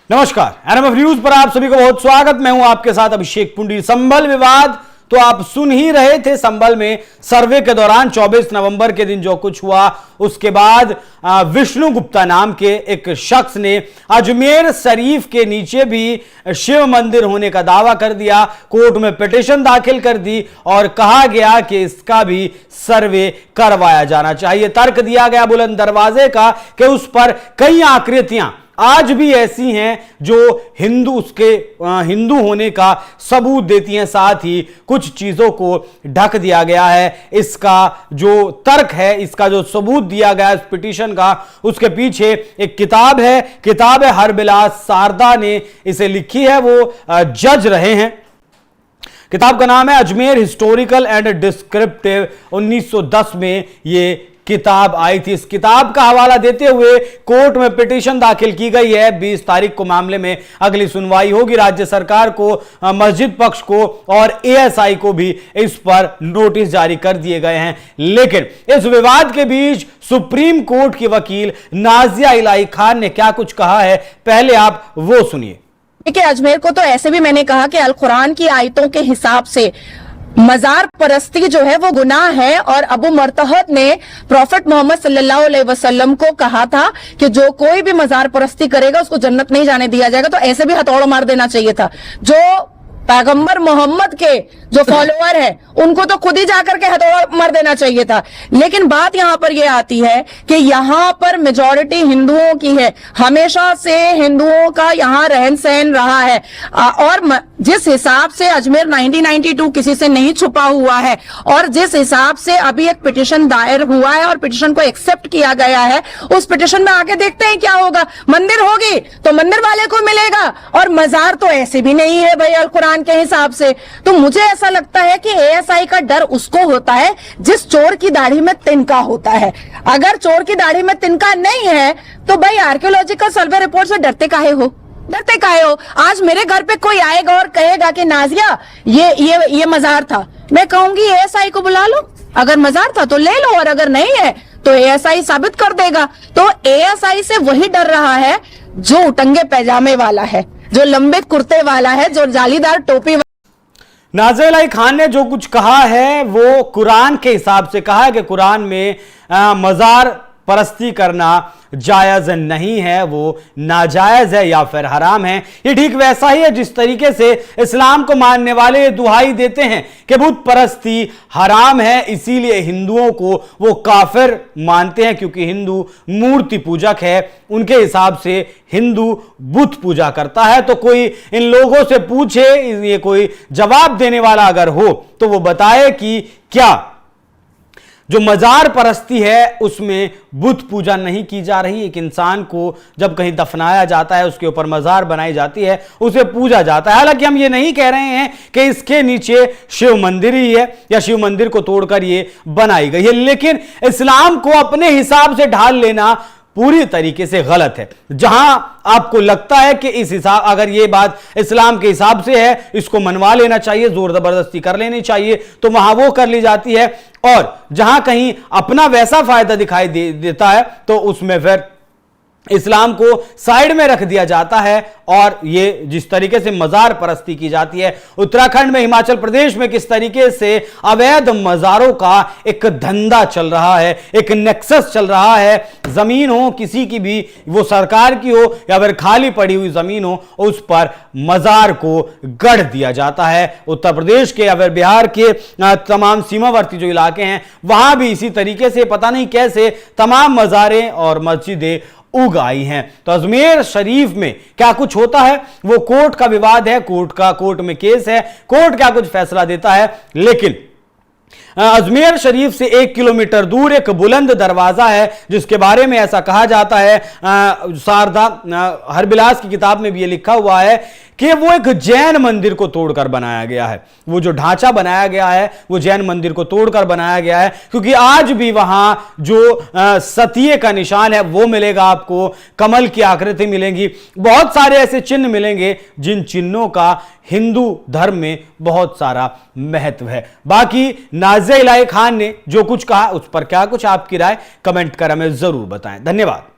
नमस्कार, NMF news पर आप सभी को बहुत स्वागत। मैं हूं आपके साथ अभिषेक पुंडी। संभल विवाद तो आप सुन ही रहे थे। संभल में सर्वे के दौरान 24 नवंबर के दिन जो कुछ हुआ, उसके बाद विष्णु गुप्ता नाम के एक शख्स ने अजमेर शरीफ के नीचे भी शिव मंदिर होने का दावा कर दिया। कोर्ट में पिटीशन दाखिल कर दी और कहा गया कि इसका भी सर्वे करवाया जाना चाहिए। तर्क दिया गया बुलंद दरवाजे का कि उस पर कई आकृतियां आज भी ऐसी हैं जो हिंदू होने का सबूत देती हैं, साथ ही कुछ चीजों को ढक दिया गया है। इसका जो तर्क है, इसका जो सबूत दिया गया है इस पिटीशन का, उसके पीछे एक किताब है हरबिलास सारदा ने इसे लिखी है। वो जज रहे हैं। किताब का नाम है अजमेर हिस्टोरिकल एंड डिस्क्रिप्टिव। 1910 में ये किताब आई थी। इस किताब का हवाला देते हुए कोर्ट में पिटीशन दाखिल की गई है। 20 तारीख को मामले में अगली सुनवाई होगी। राज्य सरकार को, मस्जिद पक्ष को और एएसआई को भी इस पर नोटिस जारी कर दिए गए हैं। लेकिन इस विवाद के बीच सुप्रीम कोर्ट की वकील नाजिया इलाही खान ने क्या कुछ कहा है, पहले आप वो सुनिए। देखिए, अजमेर को तो ऐसे भी मैंने कहा कि अल कुरान की आयतों के हिसाब से मजार परस्ती जो है वो गुनाह है। और अबू मरतहत ने प्रॉफेट मोहम्मद सल्लल्लाहु अलैहि वसल्लम को कहा था कि जो कोई भी मजार परस्ती करेगा उसको जन्नत नहीं जाने दिया जाएगा। तो ऐसे भी हथौड़ा मार देना चाहिए था। जो पैगंबर मोहम्मद के जो फॉलोअर है उनको तो खुद ही जाकर के हथौड़ा मार देना चाहिए था। लेकिन बात यहां पर यह आती है कि यहां पर मेजॉरिटी हिंदुओं की है। हमेशा से हिंदुओं का यहां रहन सहन रहा है। और जिस हिसाब से अजमेर 1992 किसी से नहीं छुपा हुआ है और जिस हिसाब से अभी एक पिटीशन दायर हुआ है और पिटीशन को एक्सेप्ट किया गया है, उस पिटीशन में आगे देखते हैं क्या होगा। मंदिर होगी तो मंदिर वाले को मिलेगा और मजार तो ऐसे भी नहीं है भाई अल कुरान के हिसाब से। तो मुझे ऐसा लगता है कि एएसआई का डर उसको होता है जिस चोर की दाढ़ी में तिनका होता है। अगर चोर की दाढ़ी में तिनका नहीं है तो भाई आर्कियोलॉजिकल सर्वे रिपोर्ट से डरते काहे हो? आज मेरे घर पे कोई आएगा और कहेगा कि नाजिया ये मजार था, मैं कहूंगी एएसआई को बुला लो। अगर मजार था तो ले लो और अगर नहीं है तो एएसआई साबित कर देगा। तो एएसआई से वही डर रहा है जो उटंगे पैजामे वाला है, जो लंबे कुर्ते वाला है, जो जालीदार टोपी। नाजिया इलाही खान ने जो कुछ कहा है वो कुरान के हिसाब से कहा है कि कुरान में मजार परस्ती करना जायज नहीं है, वो नाजायज है या फिर हराम है। ये ठीक वैसा ही है जिस तरीके से इस्लाम को मानने वाले दुहाई देते हैं कि बुत परस्ती हराम है, इसीलिए हिंदुओं को वो काफिर मानते हैं क्योंकि हिंदू मूर्ति पूजक है। उनके हिसाब से हिंदू बुत पूजा करता है। तो कोई इन लोगों से पूछे, ये कोई जवाब देने वाला अगर हो तो वो बताए कि क्या जो मजार परस्ती है उसमें बुत पूजा नहीं की जा रही। एक इंसान को जब कहीं दफनाया जाता है, उसके ऊपर मजार बनाई जाती है, उसे पूजा जाता है। हालांकि हम ये नहीं कह रहे हैं कि इसके नीचे शिव मंदिर ही है या शिव मंदिर को तोड़कर ये बनाई गई है, लेकिन इस्लाम को अपने हिसाब से ढाल लेना पूरी तरीके से गलत है। जहां आपको लगता है कि इस हिसाब, अगर ये बात इस्लाम के हिसाब से है, इसको मनवा लेना चाहिए, जोर जबरदस्ती कर लेनी चाहिए, तो वहां वो कर ली जाती है। और जहां कहीं अपना वैसा फायदा दिखाई देता है तो उसमें फिर इस्लाम को साइड में रख दिया जाता है। और ये जिस तरीके से मजार परस्ती की जाती है, उत्तराखंड में, हिमाचल प्रदेश में किस तरीके से अवैध मजारों का एक धंधा चल रहा है, एक नेक्सस चल रहा है। जमीन हो किसी की भी, वो सरकार की हो या फिर खाली पड़ी हुई जमीन हो, उस पर मजार को गढ़ दिया जाता है। उत्तर प्रदेश के या फिर बिहार के तमाम सीमावर्ती जो इलाके हैं वहां भी इसी तरीके से पता नहीं कैसे तमाम मजारें और मस्जिदें उग आई हैं। तो अजमेर शरीफ में क्या कुछ होता है वो कोर्ट का विवाद है, कोर्ट में केस है, कोर्ट क्या कुछ फैसला देता है। लेकिन अजमेर शरीफ से 1 किलोमीटर दूर एक बुलंद दरवाजा है जिसके बारे में ऐसा कहा जाता है, सारदा हरबिलास की किताब में भी ये लिखा हुआ है कि वो एक जैन मंदिर को तोड़कर बनाया गया है। वो जो ढांचा बनाया गया है वो जैन मंदिर को तोड़कर बनाया गया है, क्योंकि आज भी वहां जो सतिये का निशान है वो मिलेगा आपको, कमल की आकृति मिलेंगी, बहुत सारे ऐसे चिन्ह मिलेंगे जिन चिन्हों का हिंदू धर्म में बहुत सारा महत्व है। बाकी नाजिया इलाही खान ने जो कुछ कहा उस पर क्या कुछ आपकी राय कमेंट कर हमें जरूर बताएं। धन्यवाद।